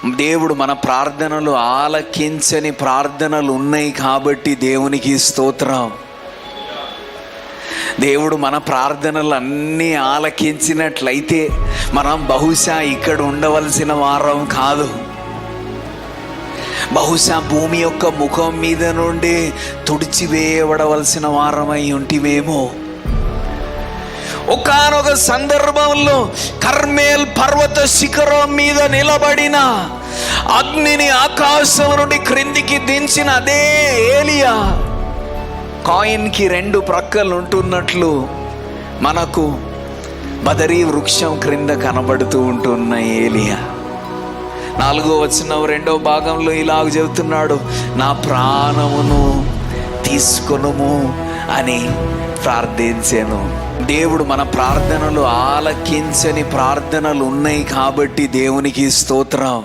దేవుడు మన ప్రార్థనలు ఆలకించని ప్రార్థనలు ఉన్నాయి కాబట్టి దేవునికి స్తోత్రం. దేవుడు మన ప్రార్థనలు అన్నీ ఆలకించినట్లయితే మనం బహుశా ఇక్కడ ఉండవలసిన వారం కాదు. బహుశా భూమి యొక్క ముఖం మీద నుండి తుడిచివేయబడవలసిన వారమై ఉంటివేమో. ఒకానొక సందర్భంలో కర్మేల్ పర్వత శిఖరం మీద నిలబడిన అగ్నిని ఆకాశం నుండి క్రిందికి దించిన అదే ఏలియా కాయిన్కి 2 ప్రక్కలు ఉంటున్నట్లు మనకు బదరీ వృక్షం క్రింద కనబడుతూ ఉంటున్న ఏలియా 4వ వచనం 2వ భాగంలో ఇలాగ చెబుతున్నాడు, నా ప్రాణమును తీసుకొనుము అని ప్రార్థించాను. దేవుడు మన ప్రార్థనలు ఆలకించని ప్రార్థనలు ఉన్నాయి కాబట్టి దేవునికి స్తోత్రం.